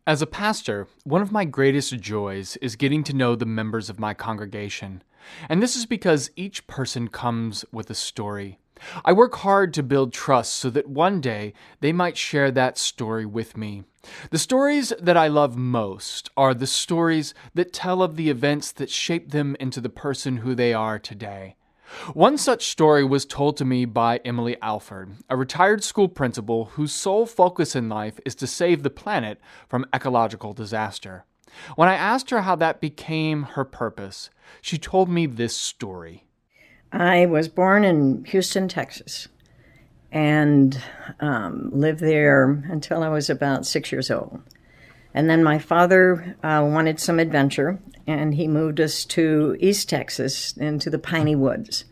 As a pastor, one of my greatest joys is getting to know the members of my congregation. And this is because each person comes with a story. I work hard to build trust so that one day they might share that story with me. The stories that I love most are the stories that tell of the events that shaped them into the person who they are today. One such story was told to me by Emily Alford, a retired school principal whose sole focus in life is to save the planet from ecological disaster. When I asked her how that became her purpose, she told me this story. I was born in Houston, Texas, and lived there until I was about 6 years old. And then my father wanted some adventure, and he moved us to East Texas into the piney woods.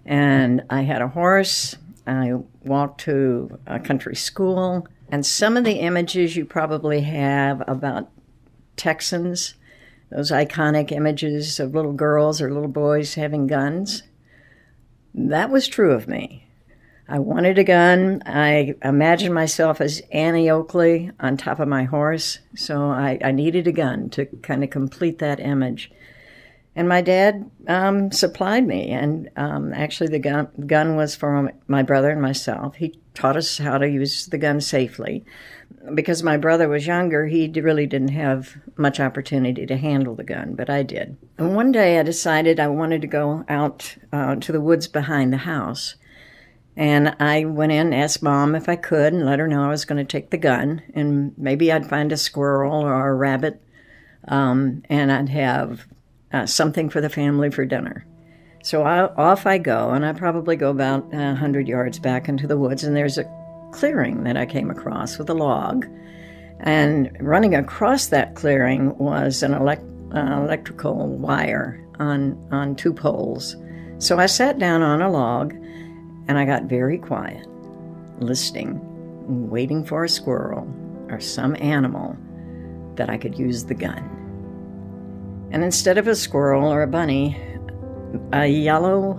And I had a horse. I walked to a country school. And some of the images you probably have about Texans, those iconic images of little girls or little boys having guns, that was true of me. I wanted a gun. I imagined myself as Annie Oakley on top of my horse, so I needed a gun to kind of complete that image. And my dad supplied me, and actually the gun was for my brother and myself. He taught us how to use the gun safely. Because my brother was younger, he really didn't have much opportunity to handle the gun, but I did. And one day I decided I wanted to go out to the woods behind the house. And I went in, asked Mom if I could, and let her know I was going to take the gun, and maybe I'd find a squirrel or a rabbit, and I'd have something for the family for dinner. So off I go, and I probably go about 100 yards back into the woods, and there's a clearing that I came across with a log. And running across that clearing was an electrical wire on two poles. So I sat down on a log, and I got very quiet, listening, waiting for a squirrel or some animal that I could use the gun. And instead of a squirrel or a bunny, a yellow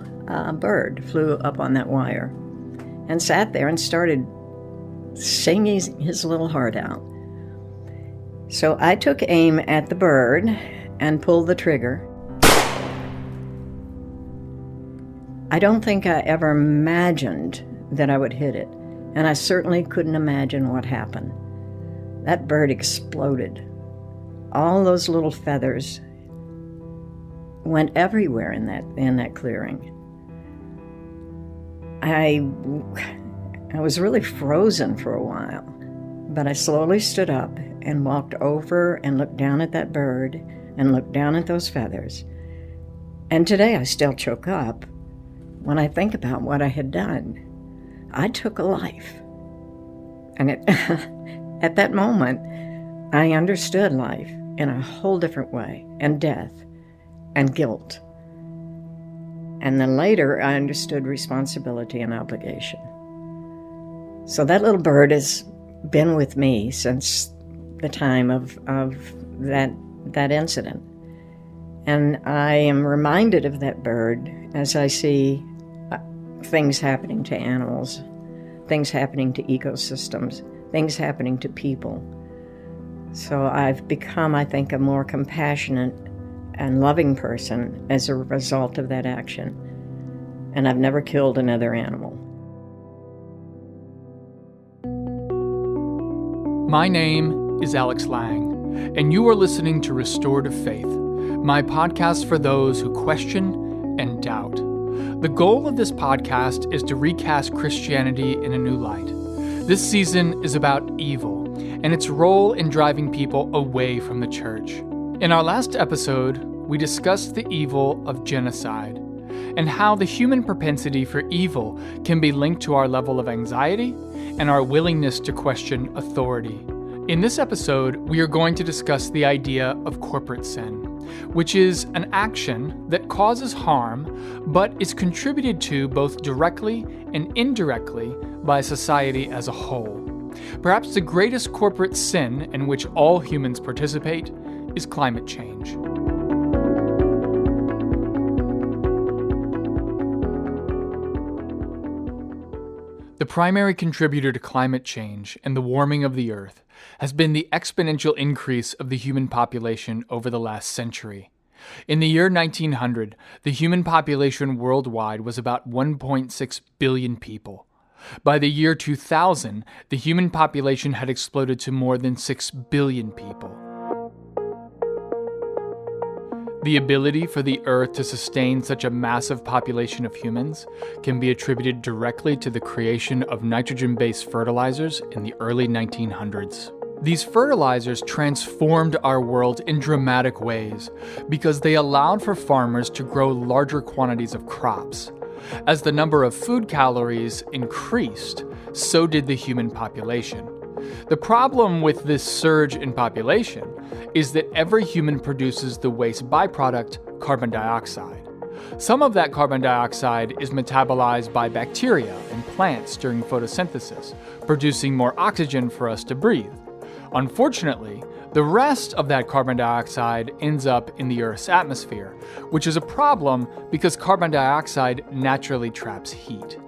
bird flew up on that wire and sat there and started singing his little heart out. So I took aim at the bird and pulled the trigger. I don't think I ever imagined that I would hit it, and I certainly couldn't imagine what happened. That bird exploded. All those little feathers went everywhere in that clearing. I was really frozen for a while, but I slowly stood up and walked over and looked down at that bird and looked down at those feathers. And today I still choke up when I think about what I had done. I took a life. And at that moment, I understood life in a whole different way, and death, and guilt. And then later, I understood responsibility and obligation. So that little bird has been with me since the time of that incident. And I am reminded of that bird as I see things happening to animals, things happening to ecosystems, things happening to people. So I've become, I think, a more compassionate and loving person as a result of that action. And I've never killed another animal. My name is Alex Lang, and you are listening to Restorative Faith, my podcast for those who question and doubt. The goal of this podcast is to recast Christianity in a new light. This season is about evil and its role in driving people away from the church. In our last episode, we discussed the evil of genocide and how the human propensity for evil can be linked to our level of anxiety and our willingness to question authority. In this episode, we are going to discuss the idea of corporate sin, which is an action that causes harm but is contributed to both directly and indirectly by society as a whole. Perhaps the greatest corporate sin in which all humans participate is climate change. The primary contributor to climate change and the warming of the Earth has been the exponential increase of the human population over the last century. In the year 1900, the human population worldwide was about 1.6 billion people. By the year 2000, the human population had exploded to more than 6 billion people. The ability for the Earth to sustain such a massive population of humans can be attributed directly to the creation of nitrogen-based fertilizers in the early 1900s. These fertilizers transformed our world in dramatic ways because they allowed for farmers to grow larger quantities of crops. As the number of food calories increased, so did the human population. The problem with this surge in population is that every human produces the waste byproduct, carbon dioxide. Some of that carbon dioxide is metabolized by bacteria and plants during photosynthesis, producing more oxygen for us to breathe. Unfortunately, the rest of that carbon dioxide ends up in the Earth's atmosphere, which is a problem because carbon dioxide naturally traps heat.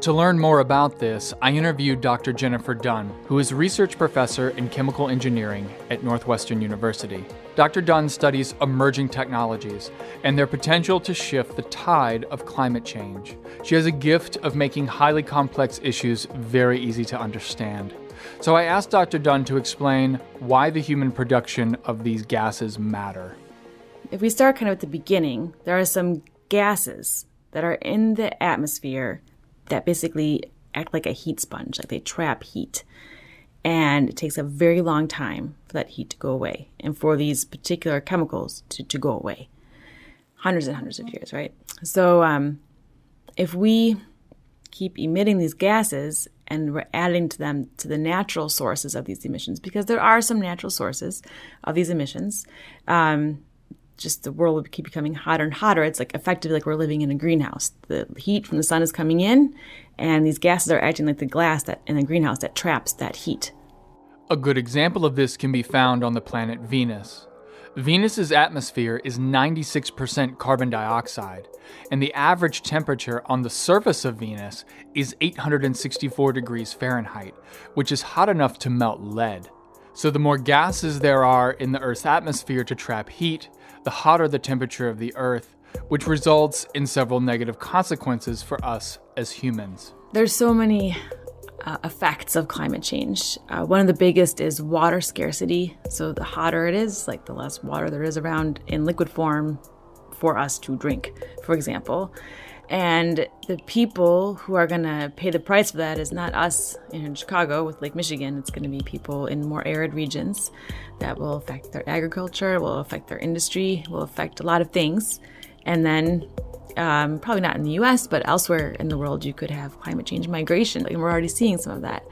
To learn more about this, I interviewed Dr. Jennifer Dunn, who is research professor in chemical engineering at Northwestern University. Dr. Dunn studies emerging technologies and their potential to shift the tide of climate change. She has a gift of making highly complex issues very easy to understand. So I asked Dr. Dunn to explain why the human production of these gases matter. If we start kind of at the beginning, there are some gases that are in the atmosphere that basically act like a heat sponge, like they trap heat. And it takes a very long time for that heat to go away and for these particular chemicals to go away. Hundreds and hundreds of years, right? So if we keep emitting these gases and we're adding to them to the natural sources of these emissions, because there are some natural sources of these emissions, just the world would keep becoming hotter and hotter. It's like effectively like we're living in a greenhouse. The heat from the sun is coming in, and these gases are acting like the glass that in the greenhouse that traps that heat. A good example of this can be found on the planet Venus. Venus's atmosphere is 96% carbon dioxide, and the average temperature on the surface of Venus is 864 degrees Fahrenheit, which is hot enough to melt lead. So the more gases there are in the Earth's atmosphere to trap heat, the hotter the temperature of the Earth, which results in several negative consequences for us as humans. There's so many effects of climate change. One of the biggest is water scarcity. So the hotter it is, like the less water there is around in liquid form for us to drink, for example. And the people who are going to pay the price for that is not us in Chicago with Lake Michigan. It's going to be people in more arid regions. That will affect their agriculture, will affect their industry, will affect a lot of things. And then probably not in the U.S., but elsewhere in the world, you could have climate change migration. And we're already seeing some of that.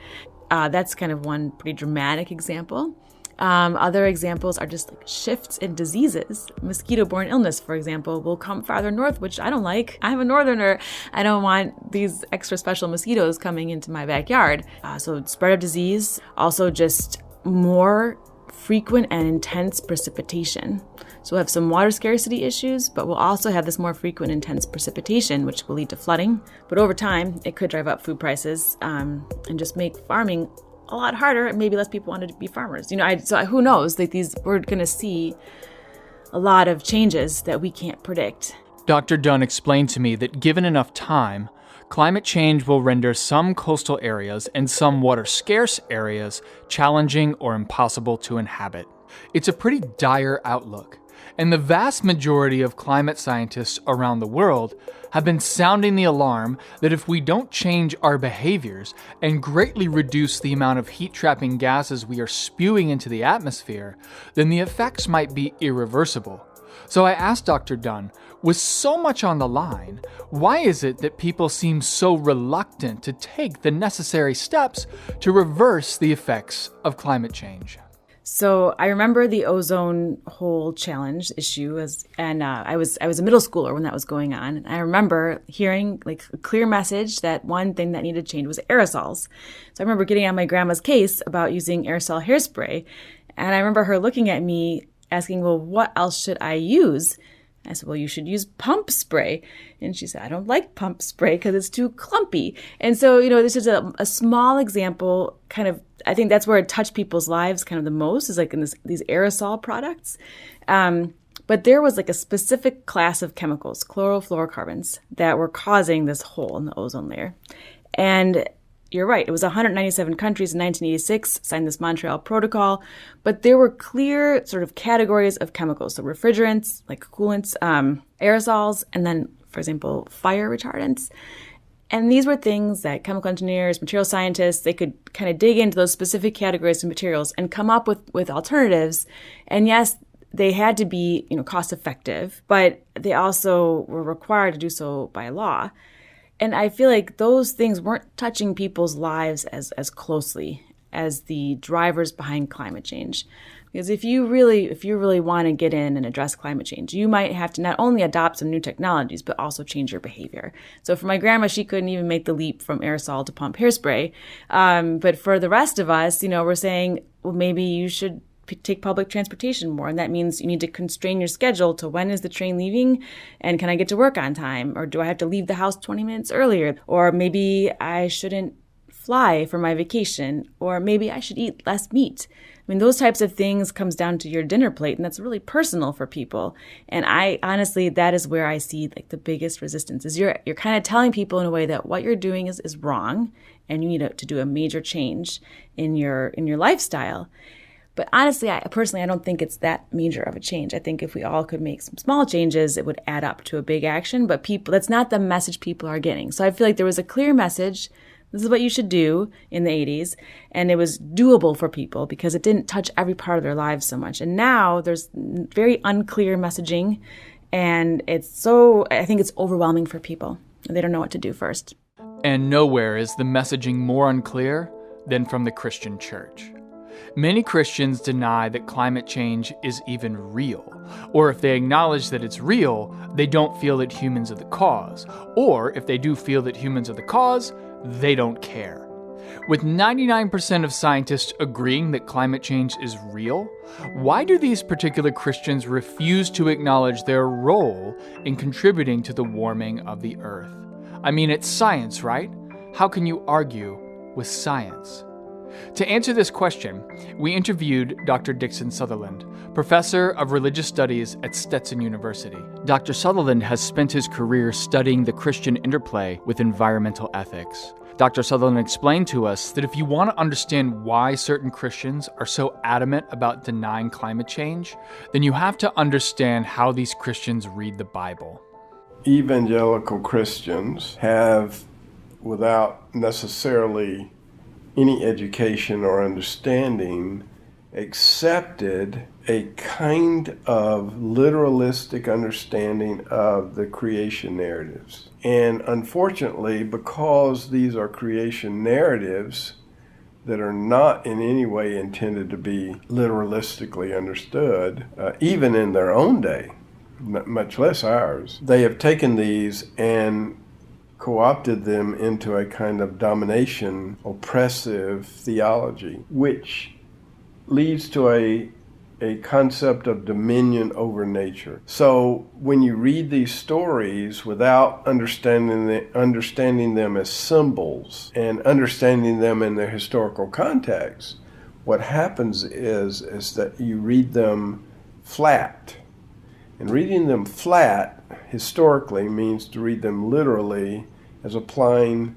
That's kind of one pretty dramatic example. Other examples are just like shifts in diseases. Mosquito-borne illness, for example, will come farther north, which I don't like. I'm a northerner. I don't want these extra special mosquitoes coming into my backyard. So spread of disease, also just more frequent and intense precipitation. So we'll have some water scarcity issues, but we'll also have this more frequent, intense precipitation, which will lead to flooding. But over time, it could drive up food prices and just make farming a lot harder, and maybe less people wanted to be farmers. So who knows? Like we're going to see a lot of changes that we can't predict. Dr. Dunn explained to me that given enough time, climate change will render some coastal areas and some water-scarce areas challenging or impossible to inhabit. It's a pretty dire outlook, and the vast majority of climate scientists around the world have been sounding the alarm that if we don't change our behaviors and greatly reduce the amount of heat-trapping gases we are spewing into the atmosphere, then the effects might be irreversible. So I asked Dr. Dunn, with so much on the line, why is it that people seem so reluctant to take the necessary steps to reverse the effects of climate change? So I remember the ozone hole challenge issue, I was a middle schooler when that was going on. And I remember hearing like a clear message that one thing that needed to change was aerosols. So I remember getting on my grandma's case about using aerosol hairspray. And I remember her looking at me asking, well, what else should I use? I said, well, you should use pump spray. And she said, I don't like pump spray because it's too clumpy. And so, this is a small example, kind of, I think that's where it touched people's lives kind of the most, is like in these aerosol products. But there was like a specific class of chemicals, chlorofluorocarbons, that were causing this hole in the ozone layer. And you're right, it was 197 countries in 1986 signed this Montreal Protocol, but there were clear sort of categories of chemicals. So refrigerants, like coolants, aerosols, and then, for example, fire retardants. And these were things that chemical engineers, material scientists, they could kind of dig into those specific categories of materials and come up with alternatives. And yes, they had to be, cost effective, but they also were required to do so by law. And I feel like those things weren't touching people's lives as closely as the drivers behind climate change. Because if you really want to get in and address climate change, you might have to not only adopt some new technologies, but also change your behavior. So for my grandma, she couldn't even make the leap from aerosol to pump hairspray. But for the rest of us, we're saying, well, maybe you should take public transportation more. And that means you need to constrain your schedule to when is the train leaving and can I get to work on time? Or do I have to leave the house 20 minutes earlier? Or maybe I shouldn't fly for my vacation, or maybe I should eat less meat. I mean, those types of things comes down to your dinner plate, and that's really personal for people. And I honestly, that is where I see like the biggest resistance is you're kind of telling people in a way that what you're doing is wrong, and you need to do a major change in your lifestyle. But honestly, I don't think it's that major of a change. I think if we all could make some small changes, it would add up to a big action. But that's not the message people are getting. So I feel like there was a clear message. This is what you should do in the 80s. And it was doable for people because it didn't touch every part of their lives so much. And now there's very unclear messaging. And I think it's overwhelming for people. They don't know what to do first. And nowhere is the messaging more unclear than from the Christian church. Many Christians deny that climate change is even real, or if they acknowledge that it's real, they don't feel that humans are the cause, or if they do feel that humans are the cause, they don't care. With 99% of scientists agreeing that climate change is real, why do these particular Christians refuse to acknowledge their role in contributing to the warming of the earth? I mean, it's science, right? How can you argue with science? To answer this question, we interviewed Dr. Dixon Sutherland, professor of religious studies at Stetson University. Dr. Sutherland has spent his career studying the Christian interplay with environmental ethics. Dr. Sutherland explained to us that if you want to understand why certain Christians are so adamant about denying climate change, then you have to understand how these Christians read the Bible. Evangelical Christians have, without necessarily any education or understanding, accepted a kind of literalistic understanding of the creation narratives. And unfortunately, because these are creation narratives that are not in any way intended to be literalistically understood, even in their own day, much less ours, they have taken these and co-opted them into a kind of domination, oppressive theology, which leads to a concept of dominion over nature. So when you read these stories without understanding them as symbols and understanding them in their historical context, what happens is that you read them flat. And reading them flat historically means to read them literally as applying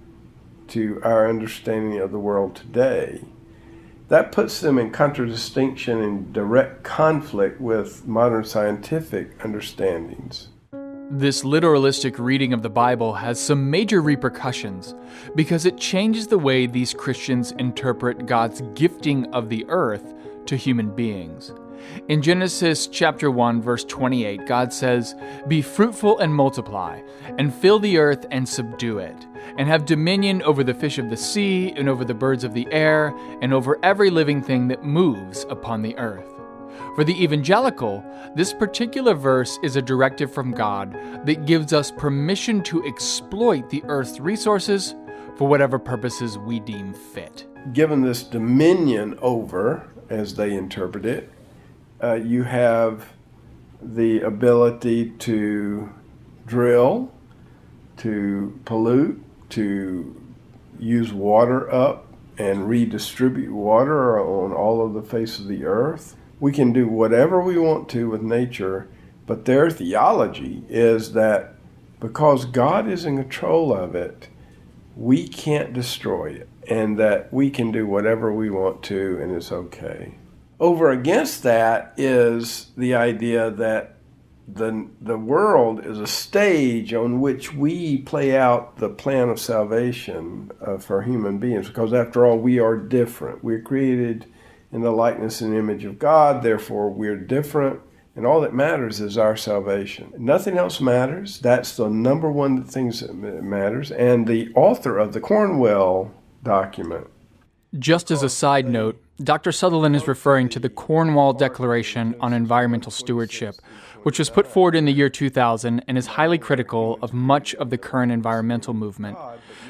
to our understanding of the world today. That puts them in contradistinction and direct conflict with modern scientific understandings. This literalistic reading of the Bible has some major repercussions because it changes the way these Christians interpret God's gifting of the earth to human beings. In Genesis chapter 1, verse 28, God says, "Be fruitful and multiply, and fill the earth and subdue it, and have dominion over the fish of the sea, and over the birds of the air, and over every living thing that moves upon the earth." For the evangelical, this particular verse is a directive from God that gives us permission to exploit the earth's resources for whatever purposes we deem fit. Given this dominion over, as they interpret it, you have the ability to drill, to pollute, to use water up and redistribute water on all of the face of the earth. We can do whatever we want to with nature, but their theology is that because God is in control of it, we can't destroy it, and that we can do whatever we want to and it's okay. Over against that is the idea that the world is a stage on which we play out the plan of salvation for human beings, because after all, we are different. We're created in the likeness and image of God, therefore we're different, and all that matters is our salvation. Nothing else matters. That's the number one thing that matters. And the author of the Cornwell document. Just as a side note, Dr. Sutherland is referring to the Cornwall Declaration on Environmental Stewardship, which was put forward in the year 2000 and is highly critical of much of the current environmental movement.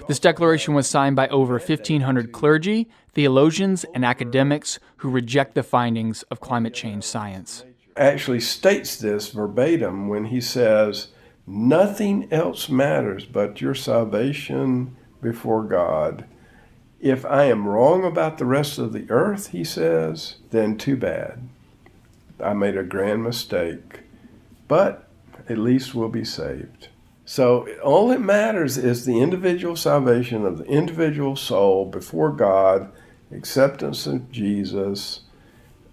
This declaration was signed by over 1,500 clergy, theologians, and academics who reject the findings of climate change science. Actually states this verbatim when he says, nothing else matters but your salvation before God. If I am wrong about the rest of the earth, he says, then too bad. I made a grand mistake, but at least we'll be saved. So all that matters is the individual salvation of the individual soul before God, acceptance of Jesus.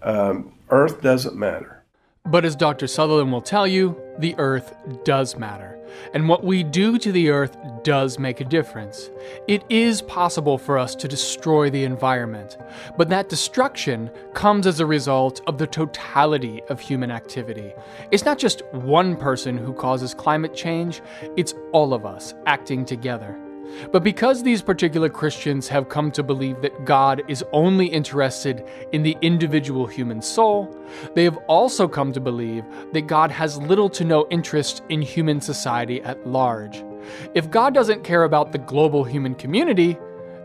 Earth doesn't matter. But as Dr. Sutherland will tell you, the earth does matter. And what we do to the earth does make a difference. It is possible for us to destroy the environment, but that destruction comes as a result of the totality of human activity. It's not just one person who causes climate change, it's all of us acting together. But because these particular Christians have come to believe that God is only interested in the individual human soul, they have also come to believe that God has little to no interest in human society at large. If God doesn't care about the global human community,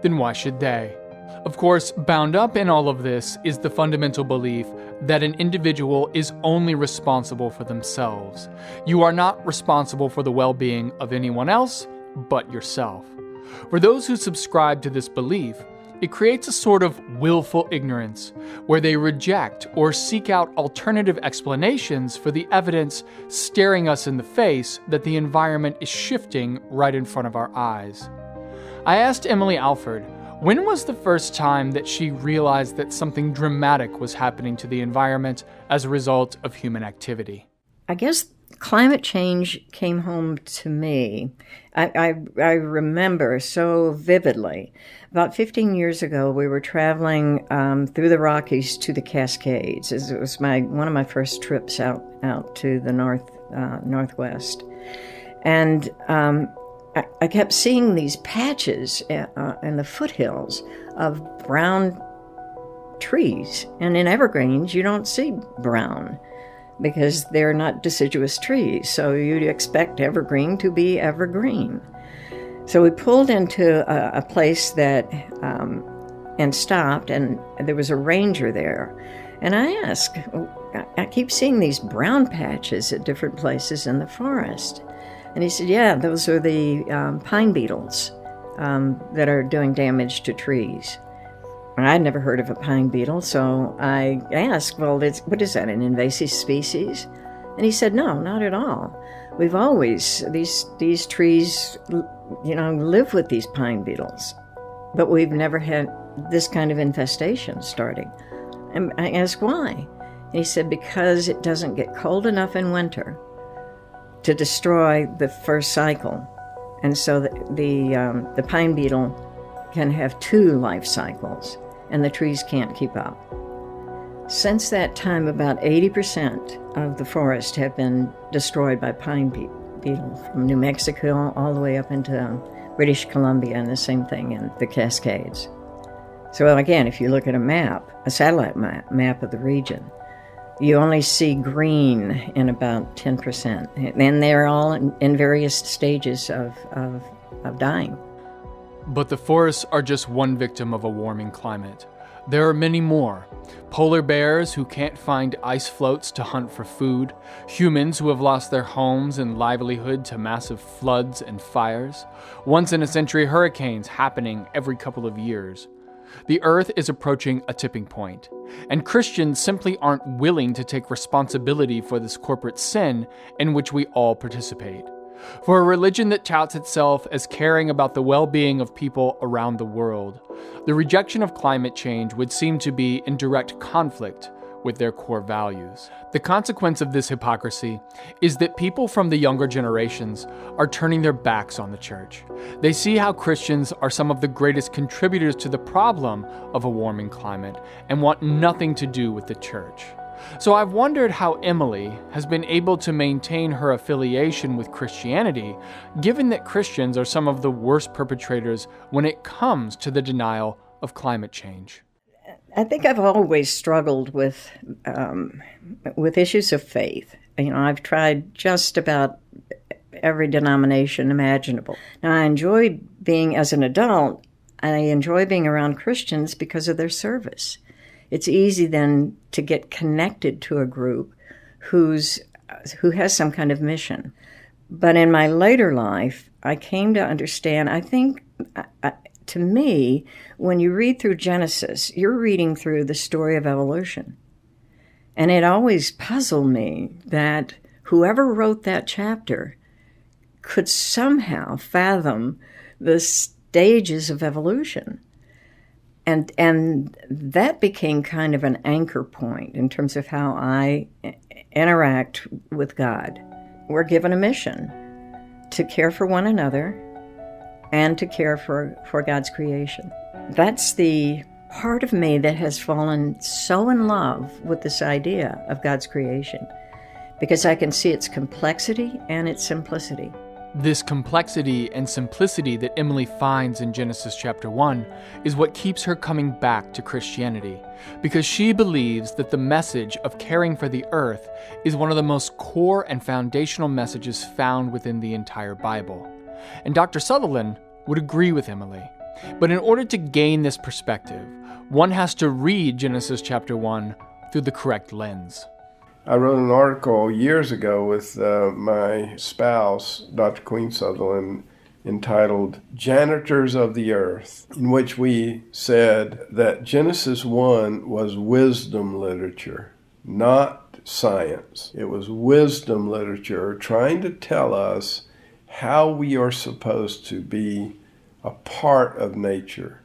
then why should they? Of course, bound up in all of this is the fundamental belief that an individual is only responsible for themselves. You are not responsible for the well-being of anyone else but yourself. For those who subscribe to this belief, it creates a sort of willful ignorance, where they reject or seek out alternative explanations for the evidence staring us in the face that the environment is shifting right in front of our eyes. I asked Emily Alford, when was the first time that she realized that something dramatic was happening to the environment as a result of human activity? I guess climate change came home to me. I remember so vividly. About 15 years ago, we were traveling through the Rockies to the Cascades. It was one of my first trips out to the Northwest. And I kept seeing these patches in the foothills of brown trees. And in evergreens, you don't see brown, because they're not deciduous trees, so you'd expect evergreen to be evergreen. So we pulled into a place that, and stopped, and there was a ranger there. And I asked, I keep seeing these brown patches at different places in the forest. And he said, yeah, those are the pine beetles that are doing damage to trees. I'd never heard of a pine beetle, so I asked, well, what is that, an invasive species? And he said, no, not at all. We've always, these trees, live with these pine beetles, but we've never had this kind of infestation starting. And I asked why. And he said, because it doesn't get cold enough in winter to destroy the first cycle. And so the pine beetle can have 2 life cycles, and the trees can't keep up. Since that time, about 80% of the forest have been destroyed by pine beetle, from New Mexico all the way up into British Columbia, and the same thing in the Cascades. So again, if you look at a satellite map of the region, you only see green in about 10%, and they're all in various stages of dying. But the forests are just one victim of a warming climate. There are many more. Polar bears who can't find ice floats to hunt for food, humans who have lost their homes and livelihood to massive floods and fires, once-in-a-century hurricanes happening every couple of years. The earth is approaching a tipping point, and Christians simply aren't willing to take responsibility for this corporate sin in which we all participate. For a religion that touts itself as caring about the well-being of people around the world, the rejection of climate change would seem to be in direct conflict with their core values. The consequence of this hypocrisy is that people from the younger generations are turning their backs on the church. They see how Christians are some of the greatest contributors to the problem of a warming climate and want nothing to do with the church. So I've wondered how Emily has been able to maintain her affiliation with Christianity, given that Christians are some of the worst perpetrators when it comes to the denial of climate change. I think I've always struggled with issues of faith. I've tried just about every denomination imaginable. Now, I enjoy being, as an adult, I enjoy being around Christians because of their service. It's easy then to get connected to a group who has some kind of mission. But in my later life, I came to understand, I think, to me, when you read through Genesis, you're reading through the story of evolution. And it always puzzled me that whoever wrote that chapter could somehow fathom the stages of evolution. And that became kind of an anchor point in terms of how I interact with God. We're given a mission to care for one another and to care for God's creation. That's the part of me that has fallen so in love with this idea of God's creation, because I can see its complexity and its simplicity. This complexity and simplicity that Emily finds in Genesis chapter 1 is what keeps her coming back to Christianity, because she believes that the message of caring for the earth is one of the most core and foundational messages found within the entire Bible. And Dr. Sutherland would agree with Emily. But in order to gain this perspective, one has to read Genesis chapter 1 through the correct lens. I wrote an article years ago with my spouse, Dr. Queen Sutherland, entitled Janitors of the Earth, in which we said that Genesis 1 was wisdom literature, not science. It was wisdom literature trying to tell us how we are supposed to be a part of nature,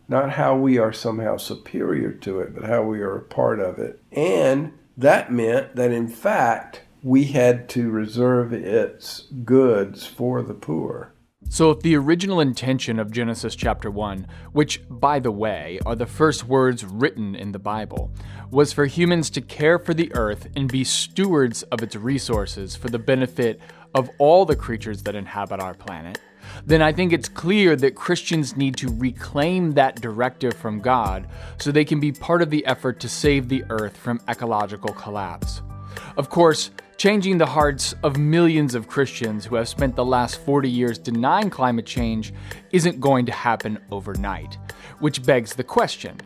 not how we are somehow superior to it, but how we are a part of it. And that meant that, in fact, we had to reserve its goods for the poor. So if the original intention of Genesis chapter 1, which, by the way, are the first words written in the Bible, was for humans to care for the earth and be stewards of its resources for the benefit of all the creatures that inhabit our planet, then I think it's clear that Christians need to reclaim that directive from God so they can be part of the effort to save the earth from ecological collapse. Of course, changing the hearts of millions of Christians who have spent the last 40 years denying climate change isn't going to happen overnight, which begs the question,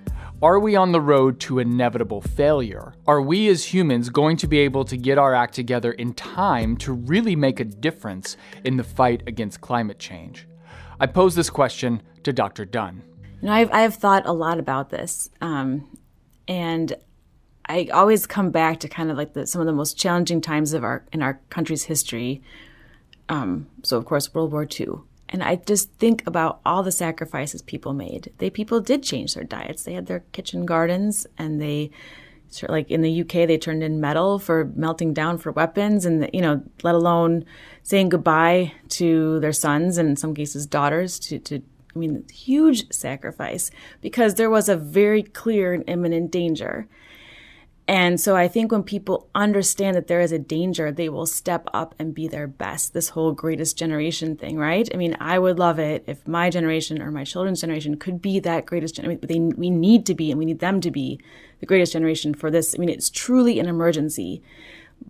are we on the road to inevitable failure? Are we as humans going to be able to get our act together in time to really make a difference in the fight against climate change? I pose this question to Dr. Dunn. I have thought a lot about this, and I always come back to kind of like some of the most challenging times in our country's history. So, of course, World War II. And I just think about all the sacrifices people made. People did change their diets. They had their kitchen gardens, and they, like in the UK, they turned in metal for melting down for weapons, and let alone saying goodbye to their sons and in some cases daughters. Huge sacrifice because there was a very clear and imminent danger. And so I think when people understand that there is a danger, they will step up and be their best. This whole greatest generation thing, right? I would love it if my generation or my children's generation could be that greatest generation. We need to be, and we need them to be the greatest generation for this. It's truly an emergency.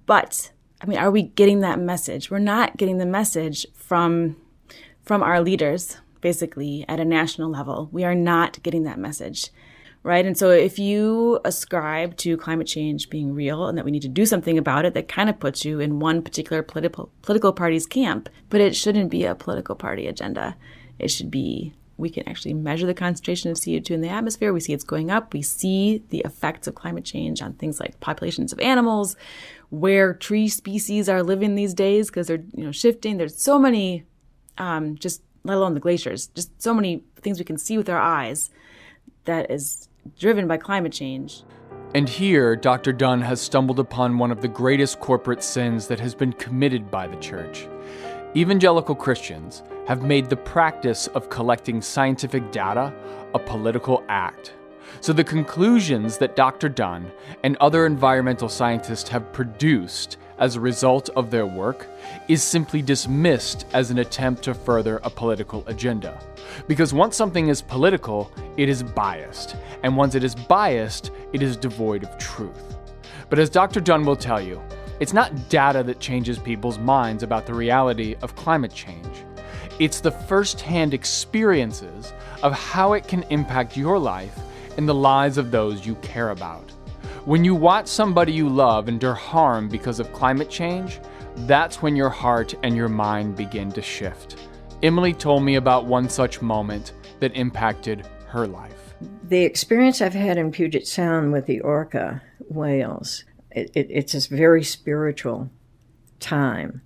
But, are we getting that message? We're not getting the message from our leaders, basically, at a national level. We are not getting that message. right? And so if you ascribe to climate change being real and that we need to do something about it, that kind of puts you in one particular political party's camp. But it shouldn't be a political party agenda. It should be, we can actually measure the concentration of CO2 in the atmosphere. We see it's going up. We see the effects of climate change on things like populations of animals, where tree species are living these days because they're shifting. There's so many, just let alone the glaciers, just so many things we can see with our eyes that is driven by climate change. And here, Dr. Dunn has stumbled upon one of the greatest corporate sins that has been committed by the church. Evangelical Christians have made the practice of collecting scientific data a political act. So the conclusions that Dr. Dunn and other environmental scientists have produced as a result of their work is simply dismissed as an attempt to further a political agenda. Because once something is political, it is biased. And once it is biased, it is devoid of truth. But as Dr. Dunn will tell you, it's not data that changes people's minds about the reality of climate change. It's the first-hand experiences of how it can impact your life and the lives of those you care about. When you watch somebody you love endure harm because of climate change, that's when your heart and your mind begin to shift. Emily told me about one such moment that impacted her life. The experience I've had in Puget Sound with the orca whales, it's a very spiritual time.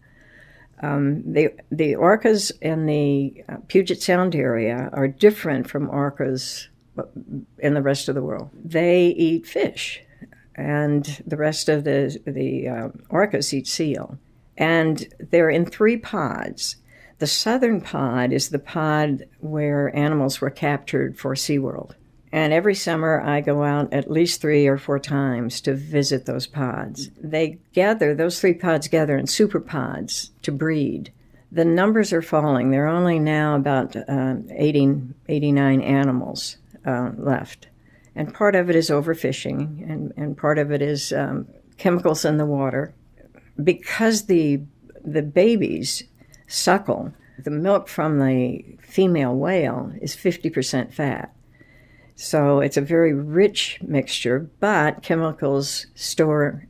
The orcas in the Puget Sound area are different from orcas in the rest of the world. They eat fish, and the rest of the orcas eat seal. And they're in 3 pods. The southern pod is the pod where animals were captured for SeaWorld. And every summer I go out at least 3 or 4 times to visit those pods. Those 3 pods gather in super pods to breed. The numbers are falling. There are only now about 89 animals left. And part of it is overfishing, and part of it is chemicals in the water. Because the babies suckle, the milk from the female whale is 50% fat. So it's a very rich mixture, but chemicals are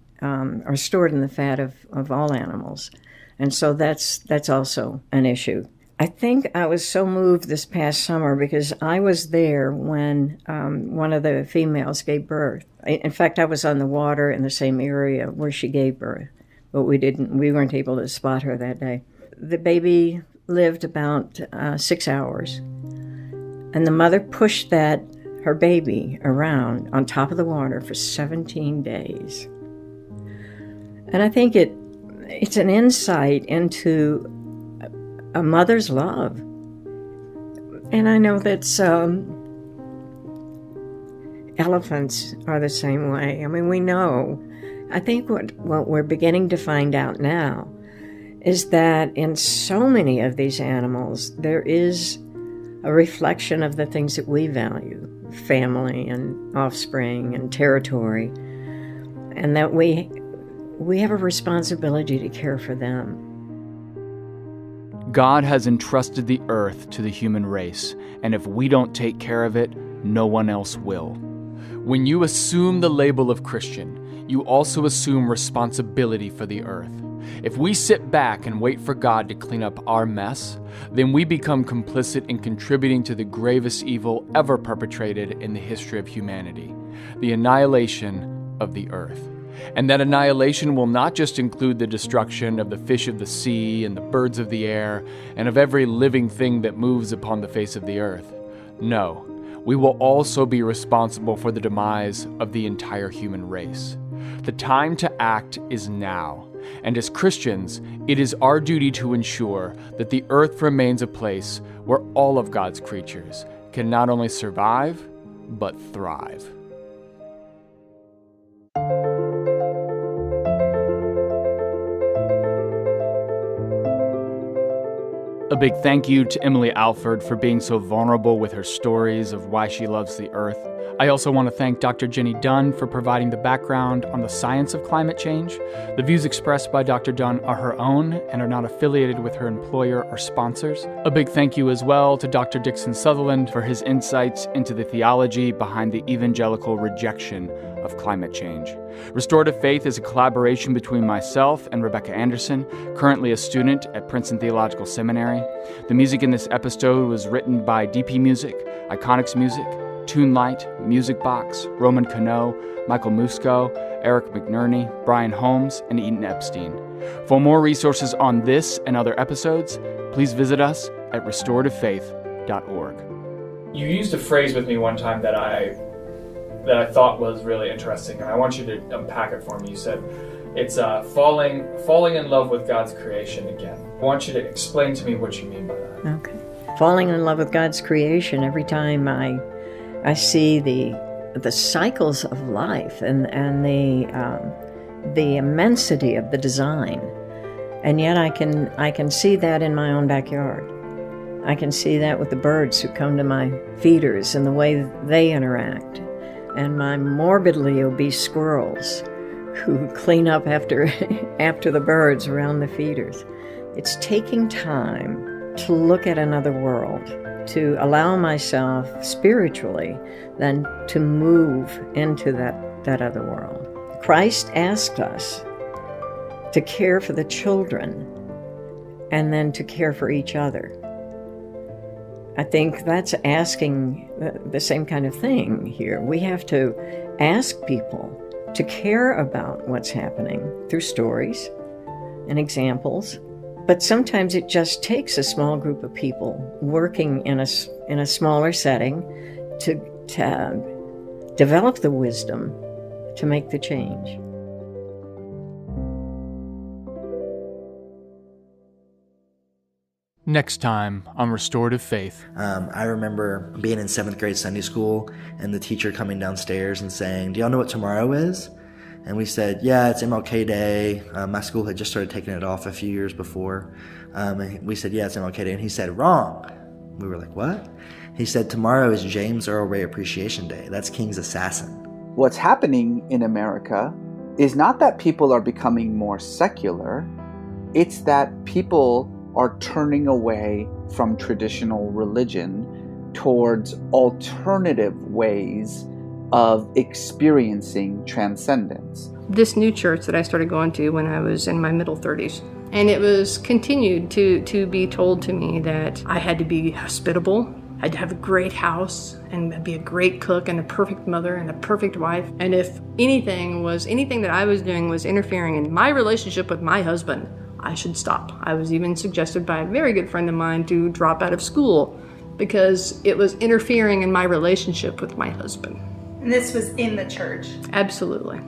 stored in the fat of all animals. And so that's also an issue. I think I was so moved this past summer because I was there when one of the females gave birth. In fact, I was on the water in the same area where she gave birth, but we weren't able to spot her that day. The baby lived about 6 hours, and the mother pushed her baby around on top of the water for 17 days. And I think it's an insight into a mother's love. And I know that elephants are the same way. I mean, we know. I think what we're beginning to find out now is that in so many of these animals, there is a reflection of the things that we value: family and offspring and territory, and that we have a responsibility to care for them. God has entrusted the earth to the human race, and if we don't take care of it, no one else will. When you assume the label of Christian, you also assume responsibility for the earth. If we sit back and wait for God to clean up our mess, then we become complicit in contributing to the gravest evil ever perpetrated in the history of humanity, the annihilation of the earth. And that annihilation will not just include the destruction of the fish of the sea and the birds of the air and of every living thing that moves upon the face of the earth. No, we will also be responsible for the demise of the entire human race. The time to act is now. And as Christians, it is our duty to ensure that the earth remains a place where all of God's creatures can not only survive, but thrive. A big thank you to Emily Alford for being so vulnerable with her stories of why she loves the earth. I also want to thank Dr. Jenny Dunn for providing the background on the science of climate change. The views expressed by Dr. Dunn are her own and are not affiliated with her employer or sponsors. A big thank you as well to Dr. Dixon Sutherland for his insights into the theology behind the evangelical rejection of climate change. Restorative Faith is a collaboration between myself and Rebecca Anderson, currently a student at Princeton Theological Seminary. The music in this episode was written by DP Music, Iconics Music, TuneLight, Music Box, Roman Cano, Michael Musco, Eric McNerney, Brian Holmes, and Eaton Epstein. For more resources on this and other episodes, please visit us at restorative.faith.org. You used a phrase with me one time that I thought was really interesting, and I want you to unpack it for me. You said it's falling in love with God's creation again. I want you to explain to me what you mean by that. Okay. Falling in love with God's creation, every time I see the cycles of life and the immensity of the design, and yet I can see that in my own backyard. I can see that with the birds who come to my feeders and the way they interact, and my morbidly obese squirrels who clean up after the birds around the feeders. It's taking time to look at another world, to allow myself spiritually then to move into that other world. Christ asked us to care for the children and then to care for each other. I think that's asking the same kind of thing here. We have to ask people to care about what's happening through stories and examples. But sometimes it just takes a small group of people working in a smaller setting to develop the wisdom to make the change. Next time on Restorative Faith. I remember being in 7th grade Sunday school and the teacher coming downstairs and saying, "Do y'all know what tomorrow is?" And we said, "Yeah, it's MLK Day." My school had just started taking it off a few years before. And we said, "Yeah, it's MLK Day." And he said, "Wrong." We were like, "What?" He said, "Tomorrow is James Earl Ray Appreciation Day. That's King's assassin." What's happening in America is not that people are becoming more secular. It's that people are turning away from traditional religion towards alternative ways of experiencing transcendence. This new church that I started going to when I was in my middle 30s, and it was continued to be told to me that I had to be hospitable, I had to have a great house, and be a great cook, and a perfect mother, and a perfect wife. And if anything that I was doing was interfering in my relationship with my husband, I should stop. I was even suggested by a very good friend of mine to drop out of school because it was interfering in my relationship with my husband. And this was in the church? Absolutely.